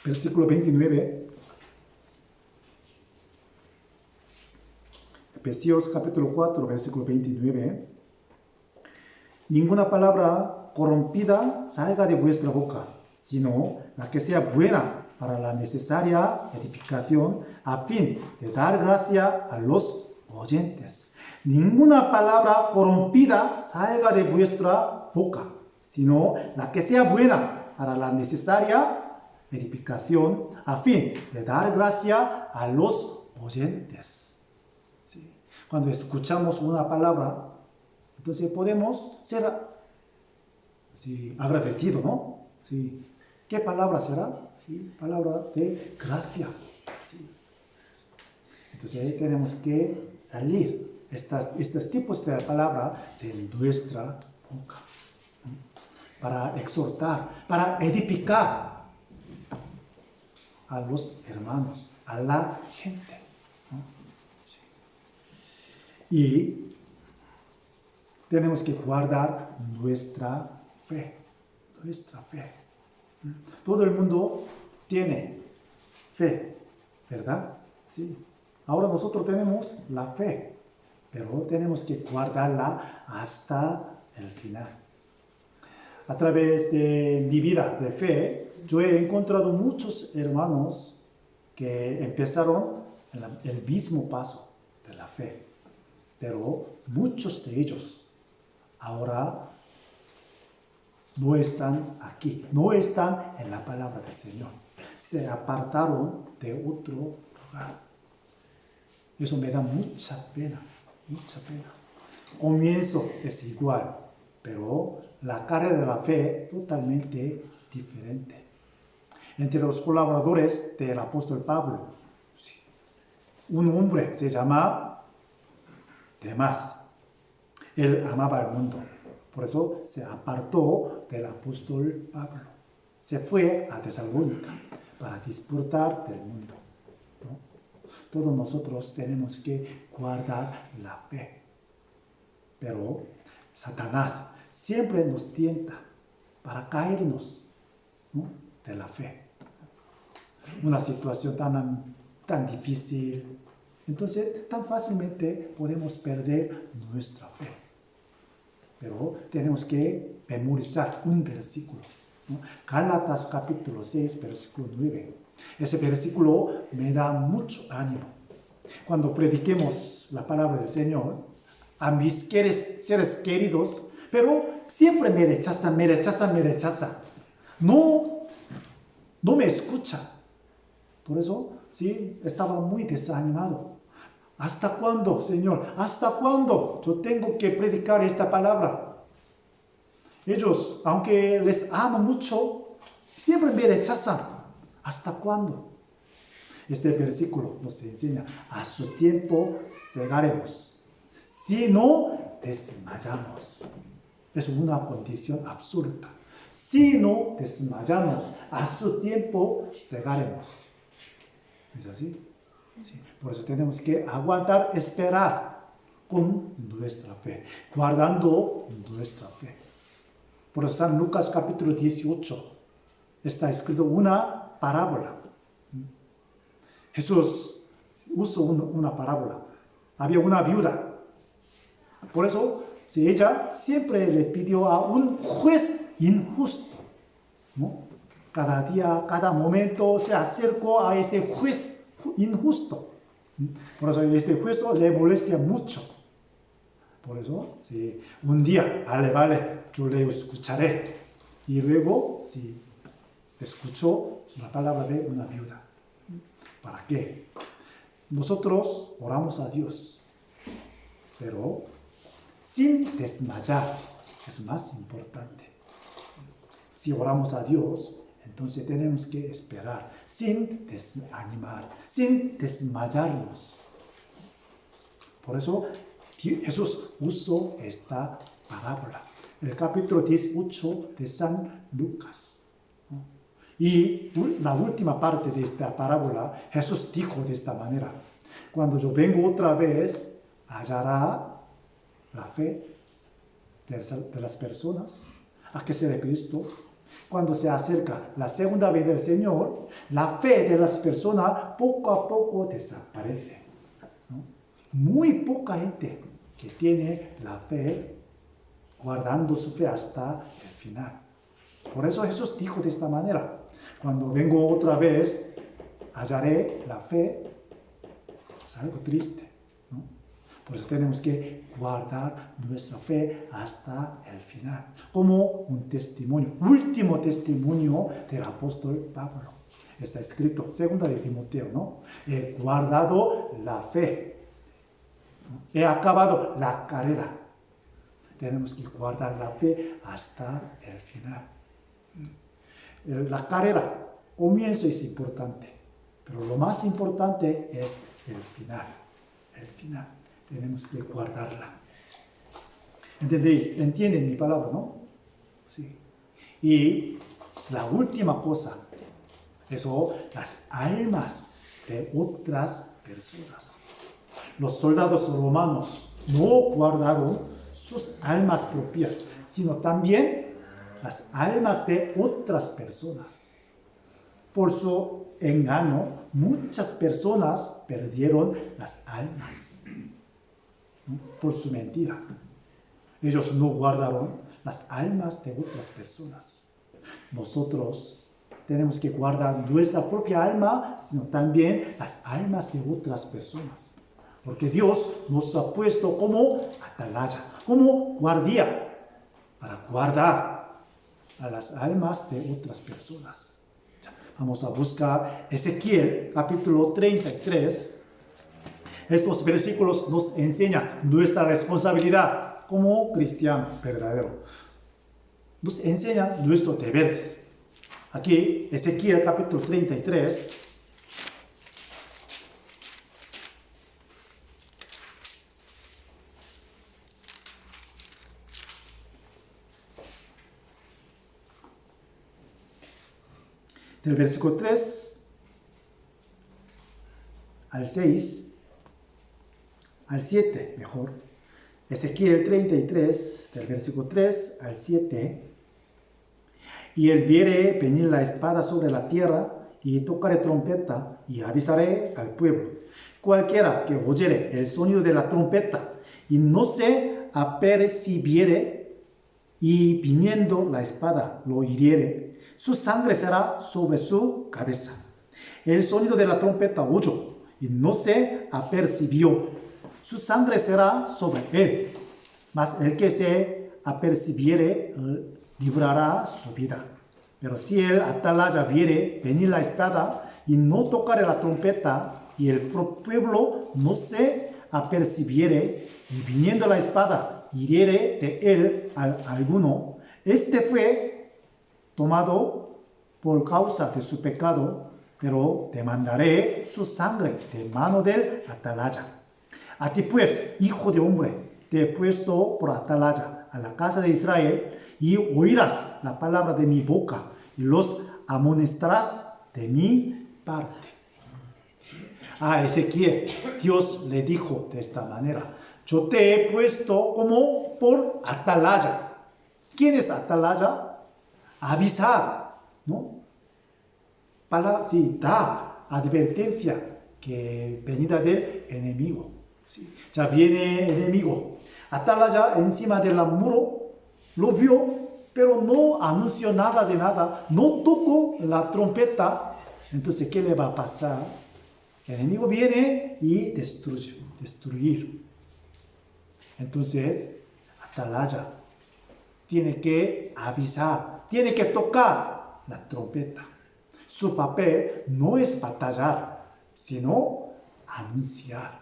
S1: Versículo 29. Efesios capítulo 4, versículo 29. Ninguna palabra corrompida salga de vuestra boca, sino la que sea buena para la necesaria edificación, a fin de dar gracia a los oyentes. Ninguna palabra corrompida salga de vuestra boca, sino la que sea buena para la necesaria edificación, a fin de dar gracia a los oyentes. ¿Sí? Cuando escuchamos una palabra, entonces podemos ser agradecidos, ¿no? ¿Sí? ¿Qué palabra será? ¿Sí? Palabra de gracia. ¿Sí? Entonces ahí tenemos que salir estos tipos de palabra de nuestra boca, ¿no? Para exhortar, para edificar a los hermanos, a la gente, ¿no? Sí. Y tenemos que guardar nuestra fe, nuestra fe. Todo el mundo tiene fe, ¿verdad? Sí. Ahora nosotros tenemos la fe, pero tenemos que guardarla hasta el final. A través de mi vida de fe, yo he encontrado muchos hermanos que empezaron el mismo paso de la fe, pero muchos de ellos ahora no están aquí, no están en la palabra del Señor. Se apartaron de otro lugar. Eso me da mucha pena, mucha pena. Comienzo es igual, pero la carrera de la fe totalmente diferente. Entre los colaboradores del apóstol Pablo, un hombre se llama Demas. Él amaba el mundo. Por eso se apartó del apóstol Pablo. Se fue a Tesalónica para disfrutar del mundo, ¿no? Todos nosotros tenemos que guardar la fe. Pero Satanás siempre nos tienta para caernos, ¿no?, de la fe. Una situación tan difícil. Entonces, tan fácilmente podemos perder nuestra fe. Pero tenemos que memorizar un versículo, ¿no? Gálatas capítulo 6, versículo 9. Ese versículo me da mucho ánimo. Cuando prediquemos la palabra del Señor a mis seres queridos, pero siempre me rechazan. No me escucha. Por eso, sí, estaba muy desanimado. ¿Hasta cuándo, Señor? ¿Hasta cuándo yo tengo que predicar esta palabra? Ellos, aunque les amo mucho, siempre me rechazan. ¿Hasta cuándo? Este versículo nos enseña, a su tiempo cegaremos. Si no, desmayamos. Es una condición absurda. Si no desmayamos, a su tiempo cegaremos. ¿Es así? Sí. Por eso tenemos que aguantar, esperar con nuestra fe, guardando nuestra fe. Por eso San Lucas capítulo 18 está escrito una parábola. Jesús usó una parábola. Había una viuda. Por eso ella siempre le pidió a un juez injusto, ¿no? Cada día, cada momento se acercó a ese juez injusto. Por eso este juez le molesta mucho. Por eso, un día, vale, yo le escucharé. Y luego, escuchó la palabra de una viuda. ¿Para qué? Nosotros oramos a Dios, pero sin desmayar, es más importante. Si oramos a Dios, entonces tenemos que esperar, sin desanimar, sin desmayarnos. Por eso Jesús usó esta parábola, el capítulo 18 de San Lucas. Y la última parte de esta parábola, Jesús dijo de esta manera: cuando yo vengo otra vez, hallará la fe de las personas. ¿A qué se refiere esto? Cuando se acerca la segunda vez del Señor, la fe de las personas poco a poco desaparece, ¿no? Muy poca gente que tiene la fe, guardando su fe hasta el final. Por eso Jesús dijo de esta manera: cuando vengo otra vez, hallaré la fe. Es algo triste, ¿no? Por eso tenemos que guardar nuestra fe hasta el final, como un testimonio, último testimonio del apóstol Pablo. Está escrito, segunda de Timoteo, ¿no? He guardado la fe, ¿no? He acabado la carrera. Tenemos que guardar la fe hasta el final. La carrera, comienzo es importante, pero lo más importante es el final. El final. Tenemos que guardarla. ¿Entienden mi palabra, no? Sí. Y la última cosa, las almas de otras personas. Los soldados romanos no guardaron sus almas propias, sino también las almas de otras personas. Por su engaño, muchas personas perdieron las almas, ¿no? Por su mentira. Ellos no guardaron las almas de otras personas. Nosotros tenemos que guardar nuestra propia alma, sino también las almas de otras personas. Porque Dios nos ha puesto como atalaya, como guardia, para guardar a las almas de otras personas. Vamos a buscar Ezequiel capítulo 33. Estos versículos nos enseñan nuestra responsabilidad como cristiano verdadero. Nos enseñan nuestros deberes. Aquí, Ezequiel capítulo 33. Del versículo 3 al 6, al 7 mejor. Ezequiel 33, del versículo 3 al 7. Y él viere venir la espada sobre la tierra, y tocaré trompeta, y avisaré al pueblo. Cualquiera que oyere el sonido de la trompeta, y no se apercibiere, y viniendo la espada lo hiriere, su sangre será sobre su cabeza. El sonido de la trompeta oyó, y no se apercibió. Su sangre será sobre él. Mas el que se apercibiere, librará su vida. Pero si el atalaya viere venir la espada, y no tocare la trompeta, y el pueblo no se apercibiere, y viniendo la espada hiriere de él alguno, Este fue tomado por causa de su pecado, pero demandaré su sangre de mano del atalaya. A ti pues, hijo de hombre, te he puesto por atalaya a la casa de Israel, y oirás la palabra de mi boca, y los amonestarás de mi parte. A Ezequiel, Dios le dijo de esta manera: yo te he puesto como por atalaya. ¿Quién es atalaya? Avisar, ¿no? Sí, da advertencia que venida del enemigo. Sí. Ya viene enemigo. Atalaya encima del muro lo vio, pero no anunció nada de nada, no tocó la trompeta. Entonces, ¿qué le va a pasar? El enemigo viene y destruir. Entonces, atalaya tiene que avisar, tiene que tocar la trompeta. Su papel no es batallar, sino anunciar,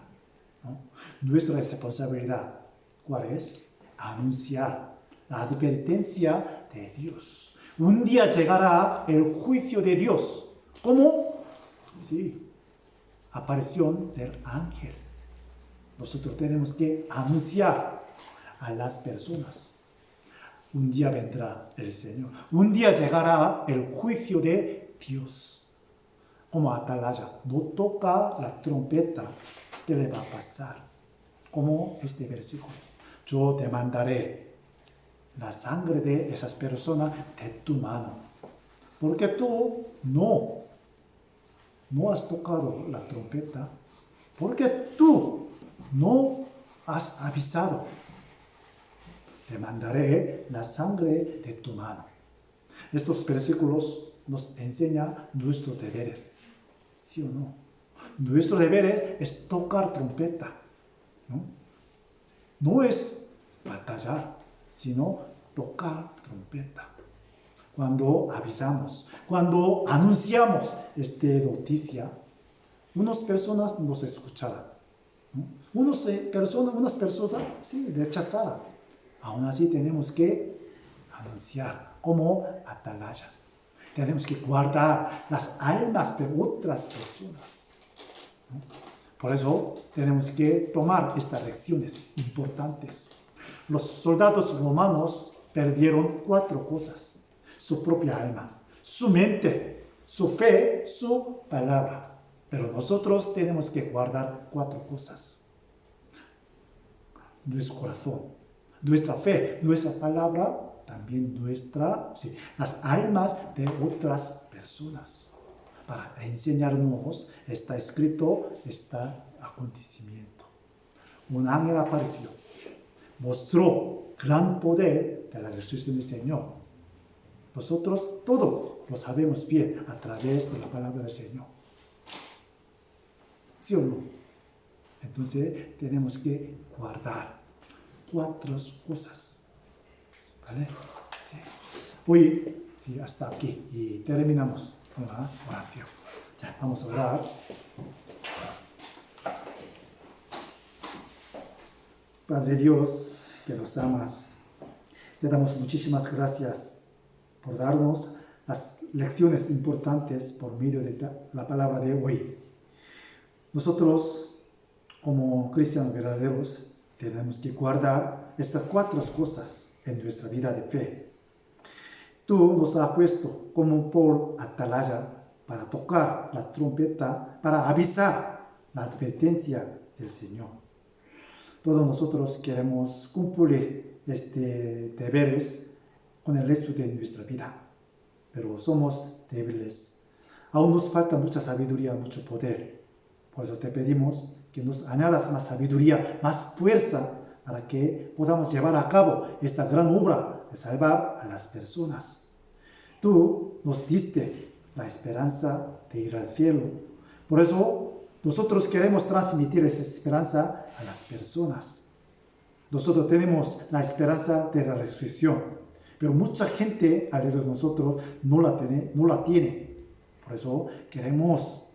S1: ¿no? Nuestra responsabilidad, ¿cuál es? Anunciar la advertencia de Dios. Un día llegará el juicio de Dios. ¿Cómo? Sí, aparición del ángel. Nosotros tenemos que anunciar a las personas. Un día vendrá el Señor. Un día llegará el juicio de Dios. Como atalaya, no toca la trompeta, ¿qué le va a pasar? Como este versículo: yo te mandaré la sangre de esas personas de tu mano, porque tú no has tocado la trompeta, porque tú no has avisado. Te mandaré la sangre de tu mano. Estos versículos nos enseñan nuestros deberes, ¿sí o no? Nuestro deber es tocar trompeta, ¿no? No es batallar, sino tocar trompeta. Cuando avisamos, cuando anunciamos esta noticia, unas personas nos escucharán, ¿no? Unas personas sí rechazarán. Aún así tenemos que anunciar como atalaya. Tenemos que guardar las almas de otras personas, ¿no? Por eso tenemos que tomar estas lecciones importantes. Los soldados romanos perdieron 4 cosas: su propia alma, su mente, su fe, su palabra. Pero nosotros tenemos que guardar 4 cosas: nuestro corazón, nuestra fe, nuestra palabra, también las almas de otras personas. Para enseñarnos está escrito este acontecimiento. Un ángel apareció, mostró gran poder de la resurrección del Señor. Nosotros todo lo sabemos bien a través de la palabra del Señor. ¿Sí o no? Entonces tenemos que guardar 4 cosas, ¿vale? Sí. Hoy sí, hasta aquí y terminamos con la oración. Ya, vamos a orar. Padre Dios, que nos amas, te damos muchísimas gracias por darnos las lecciones importantes por medio de la palabra de hoy. Nosotros, como cristianos verdaderos, tenemos que guardar estas 4 cosas en nuestra vida de fe. Tú nos has puesto como por atalaya para tocar la trompeta, para avisar la advertencia del Señor. Todos nosotros queremos cumplir deberes con el resto de nuestra vida, pero somos débiles. Aún nos falta mucha sabiduría, mucho poder. Por eso te pedimos que nos añadas más sabiduría, más fuerza, para que podamos llevar a cabo esta gran obra de salvar a las personas. Tú nos diste la esperanza de ir al cielo. Por eso nosotros queremos transmitir esa esperanza a las personas. Nosotros tenemos la esperanza de la resurrección, pero mucha gente alrededor de nosotros no la tiene. Por eso queremos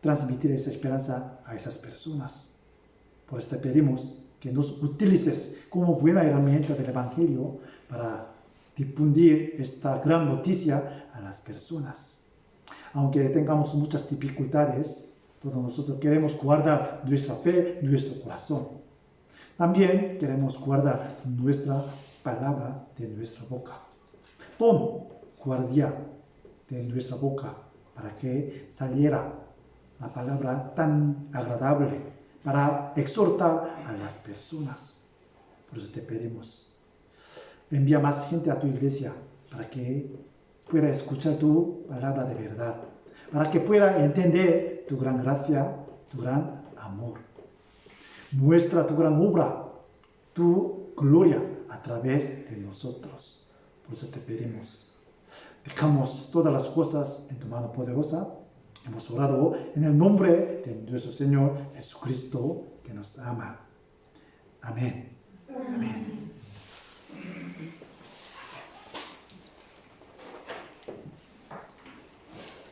S1: transmitir esa esperanza a esas personas. Por eso te pedimos que nos utilices como buena herramienta del Evangelio para difundir esta gran noticia a las personas. Aunque tengamos muchas dificultades, todos nosotros queremos guardar nuestra fe, nuestro corazón. También queremos guardar nuestra palabra de nuestra boca. Pon guardia de nuestra boca para que saliera la palabra tan agradable para exhortar a las personas. Por eso te pedimos, envía más gente a tu iglesia para que pueda escuchar tu palabra de verdad, para que pueda entender tu gran gracia, tu gran amor. Muestra tu gran obra, tu gloria a través de nosotros. Por eso te pedimos, dejamos todas las cosas en tu mano poderosa. Hemos orado en el nombre de nuestro Señor Jesucristo, que nos ama. Amén. Amén.